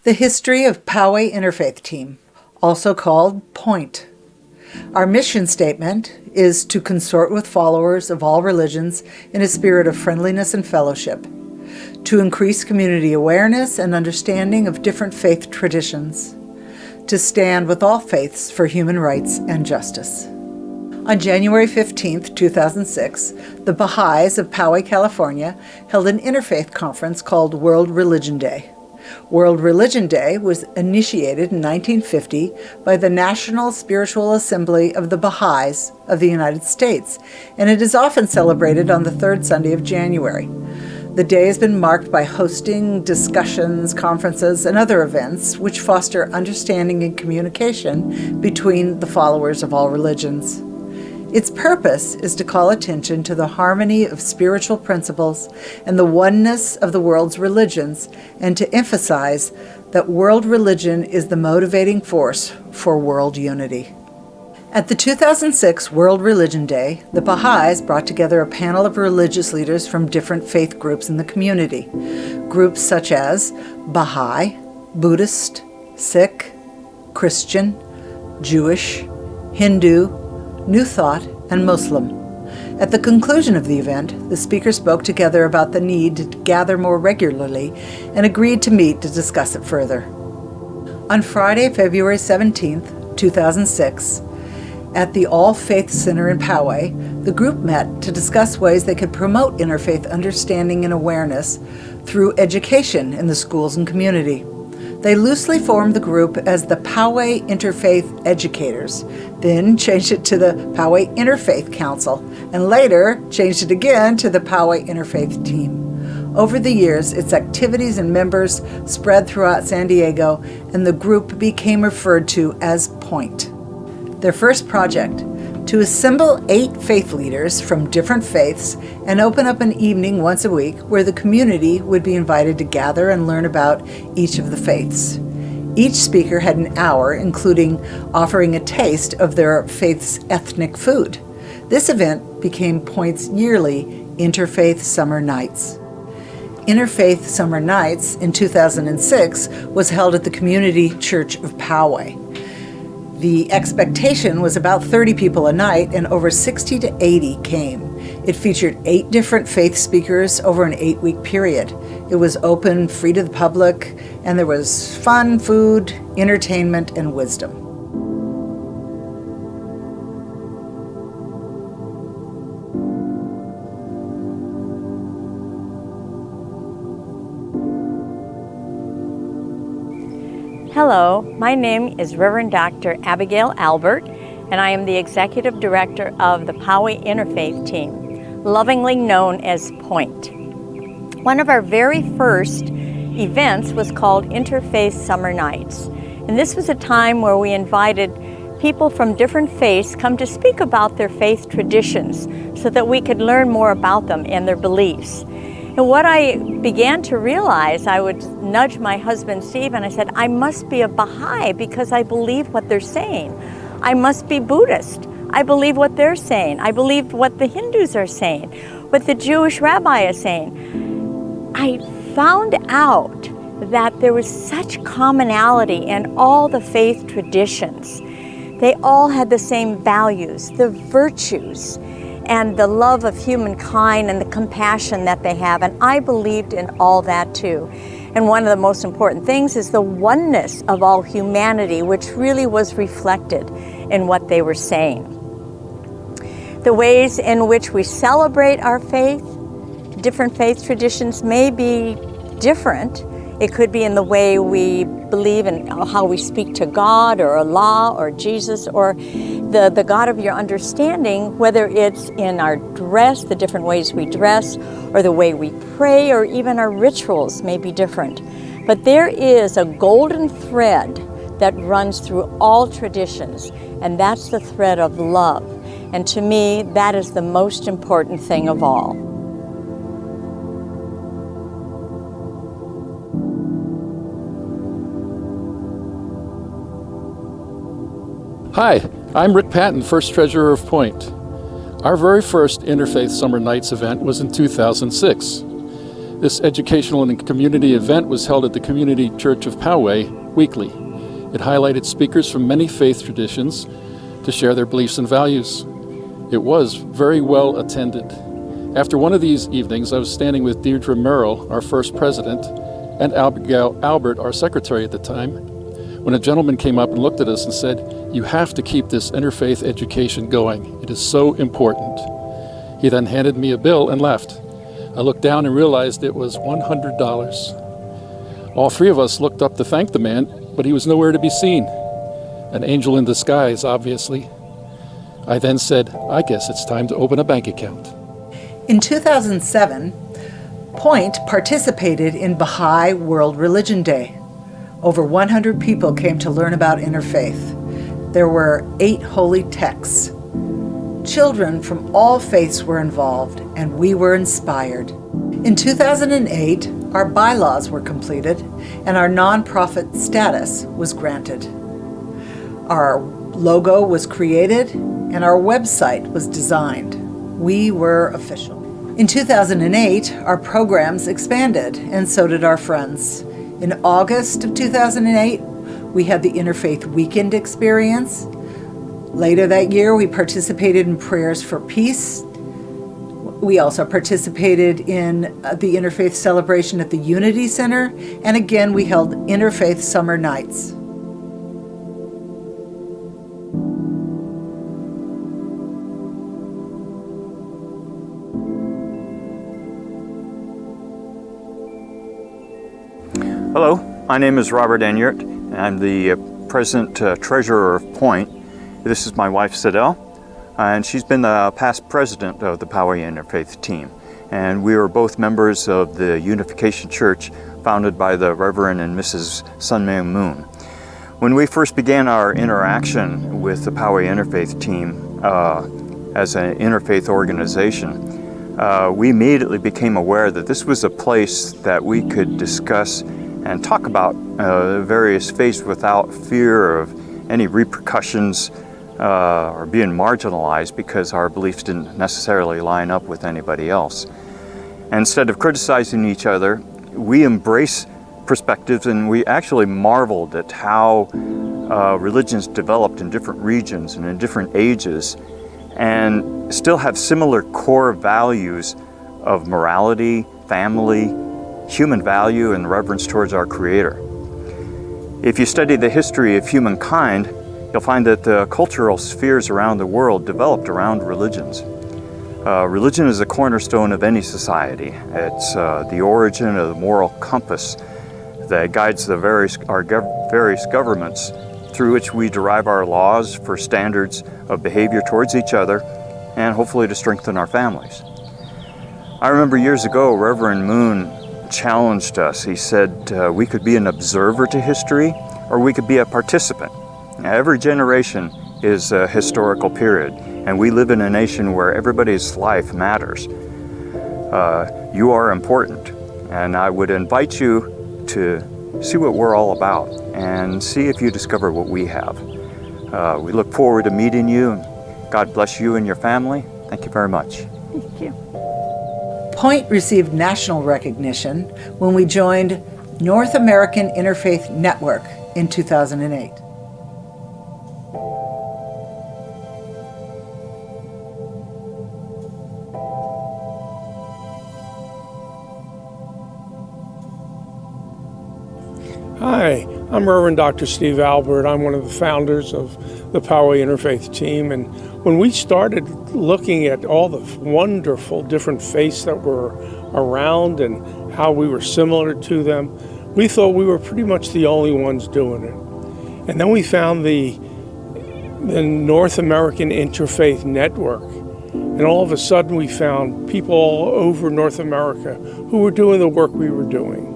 The history of Poway Interfaith Team, also called POINT. Our mission statement is to consort with followers of all religions in a spirit of friendliness and fellowship, to increase community awareness and understanding of different faith traditions, to stand with all faiths for human rights and justice. On January 15, 2006, the Baha'is of Poway, California, held an interfaith conference called World Religion Day. World Religion Day was initiated in 1950 by the National Spiritual Assembly of the Baha'is of the United States, and it is often celebrated on the third Sunday of January. The day has been marked by hosting discussions, conferences, and other events which foster understanding and communication between the followers of all religions. Its purpose is to call attention to the harmony of spiritual principles and the oneness of the world's religions, and to emphasize that world religion is the motivating force for world unity. At the 2006 World Religion Day, the Baha'is brought together a panel of religious leaders from different faith groups in the community. Groups such as Baha'i, Buddhist, Sikh, Christian, Jewish, Hindu, New Thought, and Muslim. At the conclusion of the event, the speakers spoke together about the need to gather more regularly and agreed to meet to discuss it further. On Friday, February 17, 2006, at the All Faith Center in Poway, the group met to discuss ways they could promote interfaith understanding and awareness through education in the schools and community. They loosely formed the group as the Poway Interfaith Educators, then changed it to the Poway Interfaith Council, and later changed it again to the Poway Interfaith Team. Over the years, its activities and members spread throughout San Diego, and the group became referred to as POINT. Their first project, to assemble 8 faith leaders from different faiths and open up an evening once a week where the community would be invited to gather and learn about each of the faiths. Each speaker had an hour, including offering a taste of their faith's ethnic food. This event became POINT's yearly Interfaith Summer Nights. Interfaith Summer Nights in 2006 was held at the Community Church of Poway. The expectation was about 30 people a night, and over 60 to 80 came. It featured 8 different faith speakers over an 8-week period. It was open, free to the public, and there was fun, food, entertainment, and wisdom. Hello, my name is Reverend Dr. Abigail Albert, and I am the Executive Director of the Poway Interfaith Team, lovingly known as POINT. One of our very first events was called Interfaith Summer Nights, and this was a time where we invited people from different faiths come to speak about their faith traditions so that we could learn more about them and their beliefs. And what I began to realize, I would nudge my husband Steve and I said, I must be a Baha'i because I believe what they're saying. I must be Buddhist. I believe what they're saying. I believe what the Hindus are saying, what the Jewish rabbi is saying. I found out that there was such commonality in all the faith traditions. They all had the same values, the virtues, and the love of humankind and the compassion that they have. And I believed in all that too. And one of the most important things is the oneness of all humanity, which really was reflected in what they were saying. The ways in which we celebrate our faith, different faith traditions may be different. It could be in the way we believe in how we speak to God or Allah or Jesus or the God of your understanding, whether it's in our dress, the different ways we dress, or the way we pray, or even our rituals may be different. But there is a golden thread that runs through all traditions, and that's the thread of love. And to me, that is the most important thing of all. Hi, I'm Rick Patton, first treasurer of POINT. Our very first Interfaith Summer Nights event was in 2006. This educational and community event was held at the Community Church of Poway weekly. It highlighted speakers from many faith traditions to share their beliefs and values. It was very well attended. After one of these evenings, I was standing with Deirdre Merrill, our first president, and Abigail Albert, our secretary at the time, when a gentleman came up and looked at us and said, "You have to keep this interfaith education going. It is so important." He then handed me a bill and left. I looked down and realized it was $100. All three of us looked up to thank the man, but he was nowhere to be seen. An angel in disguise, obviously. I then said, "I guess it's time to open a bank account." In 2007, Point participated in Baha'i World Religion Day. Over 100 people came to learn about interfaith. There were 8 holy texts. Children from all faiths were involved, and we were inspired. In 2008, our bylaws were completed, and our nonprofit status was granted. Our logo was created, and our website was designed. We were official. In 2008, our programs expanded, and so did our friends. In August of 2008, we had the Interfaith Weekend experience. Later that year, we participated in Prayers for Peace. We also participated in the Interfaith celebration at the Unity Center, and again, we held Interfaith Summer Nights. Hello, my name is Robert Enyart, and I'm the President Treasurer of Point. This is my wife, Sidel, and she's been the past president of the Poway Interfaith Team. And we are both members of the Unification Church founded by the Reverend and Mrs. Sun Myung Moon. When we first began our interaction with the Poway Interfaith Team as an interfaith organization, we immediately became aware that this was a place that we could discuss and talk about various faiths without fear of any repercussions or being marginalized because our beliefs didn't necessarily line up with anybody else. And instead of criticizing each other, we embrace perspectives, and we actually marveled at how religions developed in different regions and in different ages and still have similar core values of morality, family, human value, and reverence towards our Creator. If you study the history of humankind, you'll find that the cultural spheres around the world developed around religions. Religion is a cornerstone of any society. It's the origin of the moral compass that guides our various governments through which we derive our laws for standards of behavior towards each other and hopefully to strengthen our families. I remember years ago, Reverend Moon challenged us. He said we could be an observer to history or we could be a participant. Now, every generation is a historical period, and we live in a nation where everybody's life matters. You are important, and I would invite you to see what we're all about and see if you discover what we have. We look forward to meeting you. God bless you and your family. Thank you very much. Thank you. Point received national recognition when we joined North American Interfaith Network in 2008. Hi, I'm Reverend Dr. Steve Albert. I'm one of the founders of the Poway Interfaith Team, and when we started looking at all the wonderful different faiths that were around and how we were similar to them, we thought we were pretty much the only ones doing it. And then we found the North American Interfaith Network, and all of a sudden we found people all over North America who were doing the work we were doing.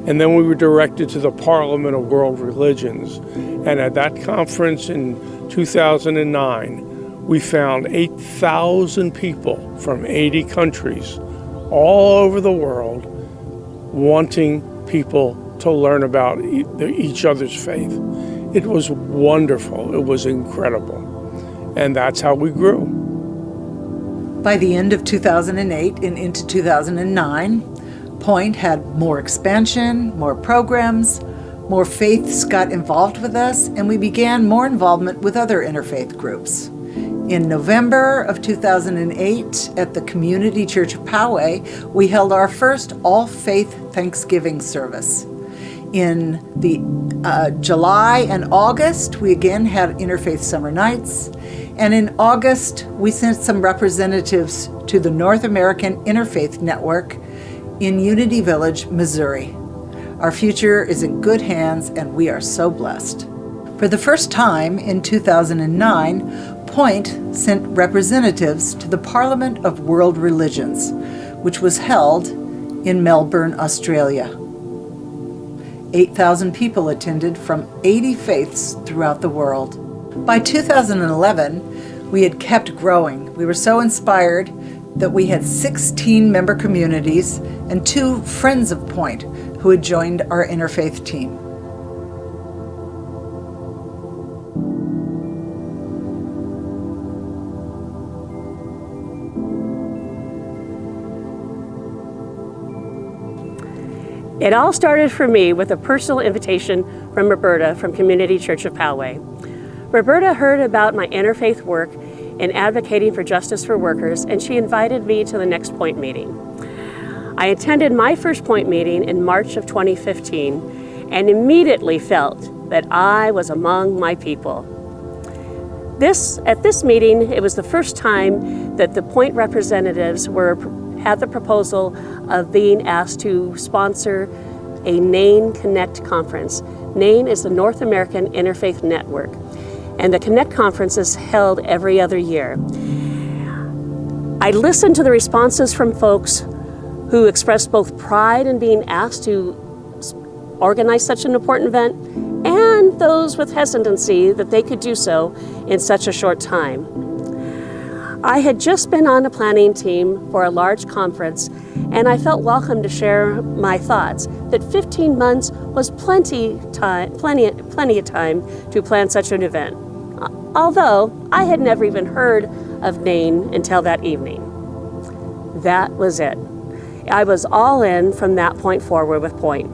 And then we were directed to the Parliament of World Religions. And at that conference in 2009, we found 8,000 people from 80 countries all over the world wanting people to learn about each other's faith. It was wonderful. It was incredible. And that's how we grew. By the end of 2008 and into 2009, Point had more expansion, more programs, more faiths got involved with us, and we began more involvement with other interfaith groups. In November of 2008, at the Community Church of Poway, we held our first all-faith Thanksgiving service. In the July and August, we again had Interfaith Summer Nights, and in August, we sent some representatives to the North American Interfaith Network in Unity Village, Missouri. Our future is in good hands, and we are so blessed. For the first time in 2009, Point sent representatives to the Parliament of World Religions, which was held in Melbourne, Australia. 8,000 people attended from 80 faiths throughout the world. By 2011, we had kept growing. We were so inspired that we had 16 member communities and 2 friends of Point who had joined our interfaith team. It all started for me with a personal invitation from Roberta from Community Church of Poway. Roberta heard about my interfaith work in advocating for justice for workers, and she invited me to the Next Point meeting. I attended my first Point meeting in March of 2015 and immediately felt that I was among my people. At this meeting, it was the first time that the Point representatives had the proposal of being asked to sponsor a NAIN Connect conference. NAIN is the North American Interfaith Network, and the Connect conference is held every other year. I listened to the responses from folks who expressed both pride in being asked to organize such an important event, and those with hesitancy that they could do so in such a short time. I had just been on a planning team for a large conference, and I felt welcome to share my thoughts that 15 months was plenty of time to plan such an event, although I had never even heard of NAIN until that evening. That was it. I was all in from that point forward with Point.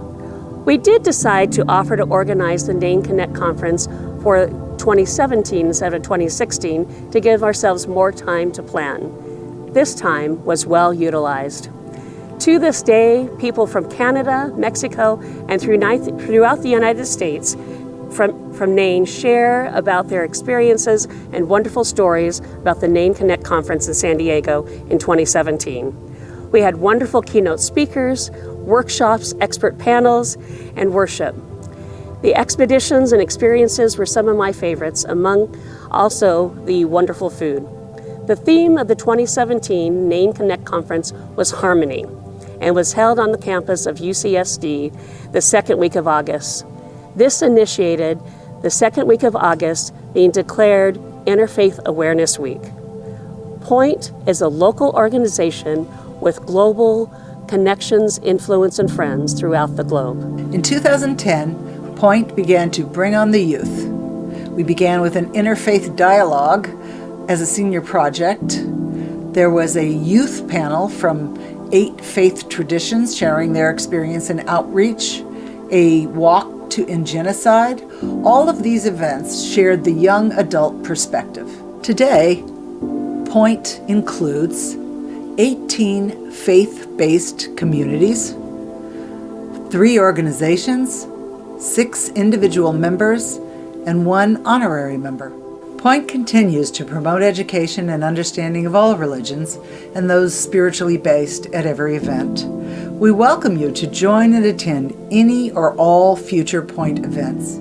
We did decide to offer to organize the NAIN Connect conference for 2017 instead of 2016 to give ourselves more time to plan. This time was well utilized. To this day, people from Canada, Mexico, and throughout the United States from NAIN share about their experiences and wonderful stories about the NAIN Connect conference in San Diego in 2017. We had wonderful keynote speakers, workshops, expert panels, and worship. The expeditions and experiences were some of my favorites, among also the wonderful food. The theme of the 2017 NAIN Connect conference was harmony and was held on the campus of UCSD the second week of August. This initiated the second week of August being declared Interfaith Awareness Week. Point is a local organization with global connections, influence, and friends throughout the globe. In 2010, Point began to bring on the youth. We began with an interfaith dialogue as a senior project. There was a youth panel from 8 faith traditions sharing their experience in outreach, a walk to end genocide. All of these events shared the young adult perspective. Today, Point includes 18 faith-based communities, 3 organizations, 6 individual members, and 1 honorary member. Point continues to promote education and understanding of all religions and those spiritually based at every event. We welcome you to join and attend any or all future Point events.